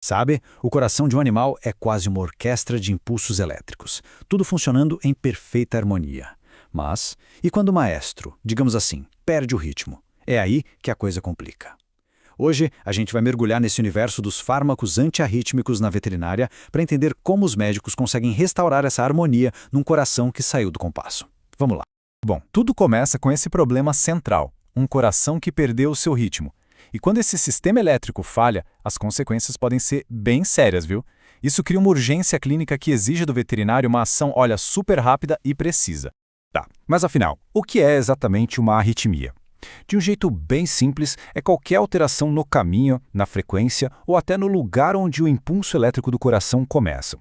Sabe, o coração de um animal é quase uma orquestra de impulsos elétricos, tudo funcionando em perfeita harmonia. Mas, e quando o maestro, digamos assim, perde o ritmo? É aí que a coisa complica. Hoje, a gente vai mergulhar nesse universo dos fármacos antiarrítmicos na veterinária para entender como os médicos conseguem restaurar essa harmonia num coração que saiu do compasso. Vamos lá. Bom, tudo começa com esse problema central, um coração que perdeu o seu ritmo. E quando esse sistema elétrico falha, as consequências podem ser bem sérias, viu? Isso cria uma urgência clínica que exige do veterinário uma ação, olha, super rápida e precisa. Tá, mas afinal, o que é exatamente uma arritmia? De um jeito bem simples, é qualquer alteração no caminho, na frequência ou até no lugar onde o impulso elétrico do coração começa.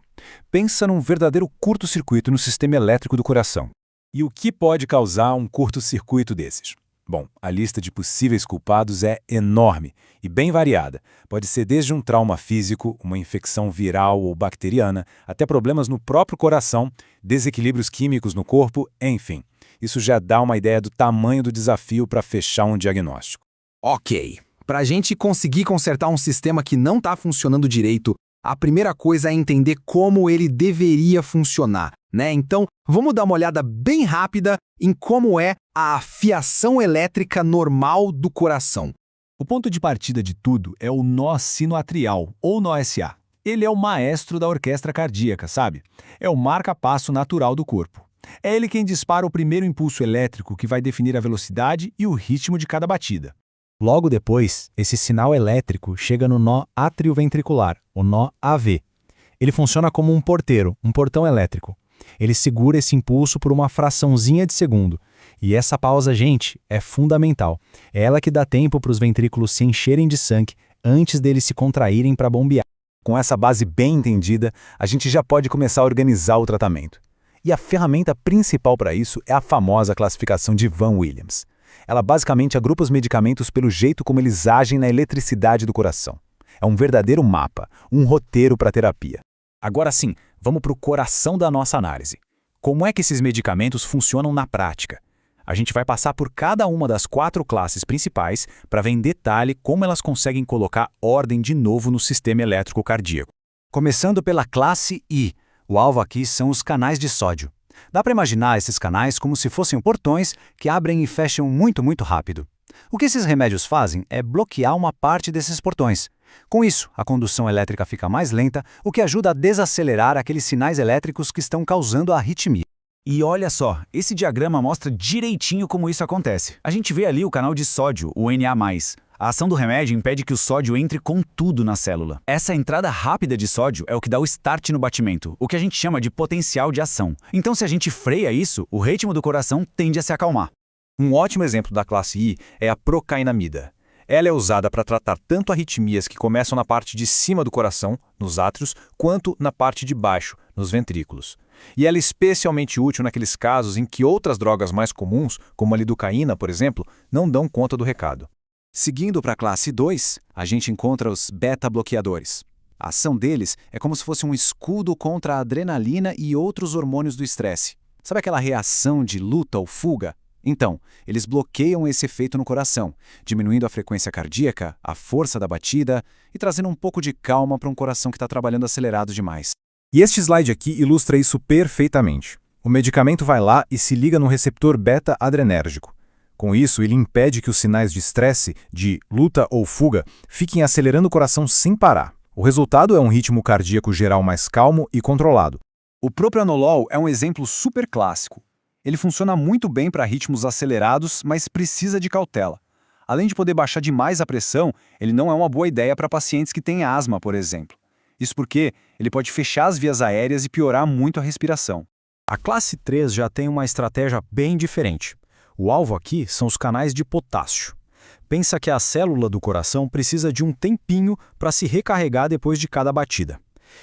Pensa num verdadeiro curto-circuito no sistema elétrico do coração. E o que pode causar um curto-circuito desses? Bom, a lista de possíveis culpados é enorme e bem variada. Pode ser desde um trauma físico, uma infecção viral ou bacteriana, até problemas no próprio coração, desequilíbrios químicos no corpo, enfim. Isso já dá uma ideia do tamanho do desafio para fechar um diagnóstico. Ok, para a gente conseguir consertar um sistema que não está funcionando direito, a primeira coisa é entender como ele deveria funcionar, né? Então, vamos dar uma olhada bem rápida em como é a fiação elétrica normal do coração. O ponto de partida de tudo é o nó sinoatrial, ou nó SA. Ele é o maestro da orquestra cardíaca, sabe? É o marca-passo natural do corpo. É ele quem dispara o primeiro impulso elétrico que vai definir a velocidade e o ritmo de cada batida. Logo depois, esse sinal elétrico chega no nó atrioventricular, o nó AV. Ele funciona como um porteiro, um portão elétrico. Ele segura esse impulso por uma fraçãozinha de segundo. E essa pausa, gente, é fundamental. É ela que dá tempo para os ventrículos se encherem de sangue antes deles se contraírem para bombear. Com essa base bem entendida, a gente já pode começar a organizar o tratamento. E a ferramenta principal para isso é a famosa classificação de Van Williams. Ela basicamente agrupa os medicamentos pelo jeito como eles agem na eletricidade do coração. É um verdadeiro mapa, um roteiro para a terapia. Agora sim, vamos para o coração da nossa análise. Como é que esses medicamentos funcionam na prática? A gente vai passar por cada uma das 4 classes principais para ver em detalhe como elas conseguem colocar ordem de novo no sistema elétrico cardíaco. Começando pela classe I. O alvo aqui são os canais de sódio. Dá para imaginar esses canais como se fossem portões que abrem e fecham muito rápido. O que esses remédios fazem é bloquear uma parte desses portões. Com isso, a condução elétrica fica mais lenta, o que ajuda a desacelerar aqueles sinais elétricos que estão causando a arritmia. E olha só, esse diagrama mostra direitinho como isso acontece. A gente vê ali o canal de sódio, o Na+. A ação do remédio impede que o sódio entre com tudo na célula. Essa entrada rápida de sódio é o que dá o start no batimento, o que a gente chama de potencial de ação. Então, se a gente freia isso, o ritmo do coração tende a se acalmar. Um ótimo exemplo da classe I é a procainamida. Ela é usada para tratar tanto arritmias que começam na parte de cima do coração, nos átrios, quanto na parte de baixo, nos ventrículos. E ela é especialmente útil naqueles casos em que outras drogas mais comuns, como a lidocaína, por exemplo, não dão conta do recado. Seguindo para a classe 2, a gente encontra os beta-bloqueadores. A ação deles é como se fosse um escudo contra a adrenalina e outros hormônios do estresse. Sabe aquela reação de luta ou fuga? Então, eles bloqueiam esse efeito no coração, diminuindo a frequência cardíaca, a força da batida e trazendo um pouco de calma para um coração que está trabalhando acelerado demais. E este slide aqui ilustra isso perfeitamente. O medicamento vai lá e se liga no receptor beta-adrenérgico. Com isso, ele impede que os sinais de estresse, de luta ou fuga, fiquem acelerando o coração sem parar. O resultado é um ritmo cardíaco geral mais calmo e controlado. O propranolol é um exemplo super clássico. Ele funciona muito bem para ritmos acelerados, mas precisa de cautela. Além de poder baixar demais a pressão, ele não é uma boa ideia para pacientes que têm asma, por exemplo. Isso porque ele pode fechar as vias aéreas e piorar muito a respiração. A classe 3 já tem uma estratégia bem diferente. O alvo aqui são os canais de potássio. Pensa que a célula do coração precisa de um tempinho para se recarregar depois de cada batida.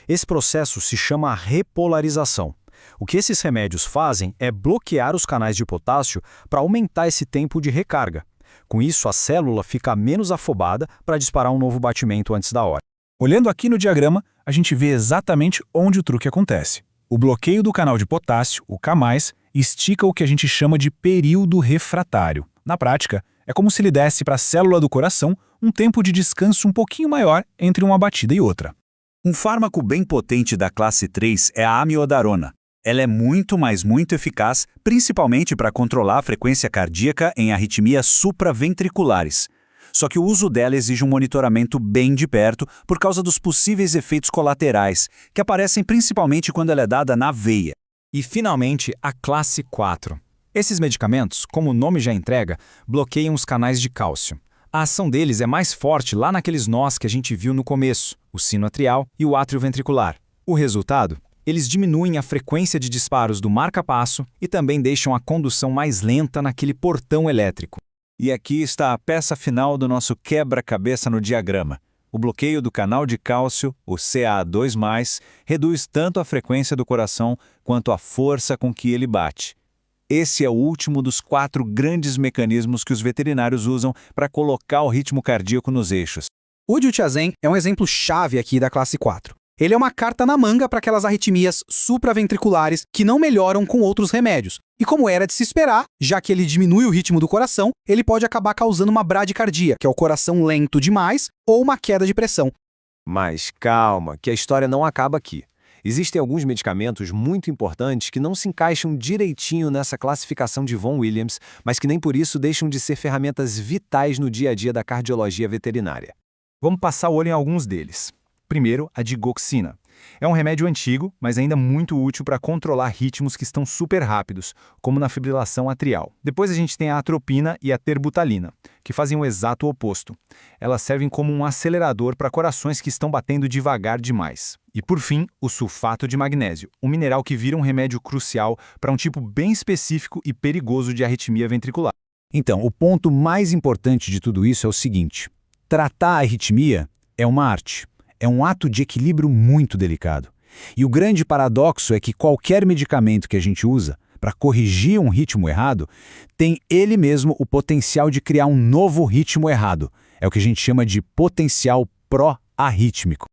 Esse processo se chama repolarização. O que esses remédios fazem é bloquear os canais de potássio para aumentar esse tempo de recarga. Com isso, a célula fica menos afobada para disparar um novo batimento antes da hora. Olhando aqui no diagrama, a gente vê exatamente onde o truque acontece. O bloqueio do canal de potássio, o K+, estica o que a gente chama de período refratário. Na prática, é como se ele desse para a célula do coração um tempo de descanso um pouquinho maior entre uma batida e outra. Um fármaco bem potente da classe 3 é a amiodarona. Ela é muito, mas muito eficaz, principalmente para controlar a frequência cardíaca em arritmias supraventriculares. Só que o uso dela exige um monitoramento bem de perto por causa dos possíveis efeitos colaterais, que aparecem principalmente quando ela é dada na veia. E, finalmente, a classe 4. Esses medicamentos, como o nome já entrega, bloqueiam os canais de cálcio. A ação deles é mais forte lá naqueles nós que a gente viu no começo, o sino atrial e o átrio ventricular. O resultado? Eles diminuem a frequência de disparos do marca-passo e também deixam a condução mais lenta naquele portão elétrico. E aqui está a peça final do nosso quebra-cabeça no diagrama. O bloqueio do canal de cálcio, o CA2+, reduz tanto a frequência do coração quanto a força com que ele bate. Esse é o último dos 4 grandes mecanismos que os veterinários usam para colocar o ritmo cardíaco nos eixos. O diltiazem é um exemplo chave aqui da classe 4. Ele é uma carta na manga para aquelas arritmias supraventriculares que não melhoram com outros remédios. E como era de se esperar, já que ele diminui o ritmo do coração, ele pode acabar causando uma bradicardia, que é o coração lento demais, ou uma queda de pressão. Mas calma, que a história não acaba aqui. Existem alguns medicamentos muito importantes que não se encaixam direitinho nessa classificação de Von Willems, mas que nem por isso deixam de ser ferramentas vitais no dia a dia da cardiologia veterinária. Vamos passar o olho em alguns deles. Primeiro, a digoxina. É um remédio antigo, mas ainda muito útil para controlar ritmos que estão super rápidos, como na fibrilação atrial. Depois a gente tem a atropina e a terbutalina, que fazem o exato oposto. Elas servem como um acelerador para corações que estão batendo devagar demais. E por fim, o sulfato de magnésio, um mineral que vira um remédio crucial para um tipo bem específico e perigoso de arritmia ventricular. Então, o ponto mais importante de tudo isso é o seguinte: tratar a arritmia é uma arte. É um ato de equilíbrio muito delicado. E o grande paradoxo é que qualquer medicamento que a gente usa para corrigir um ritmo errado tem ele mesmo o potencial de criar um novo ritmo errado. É o que a gente chama de potencial pró-arrítmico.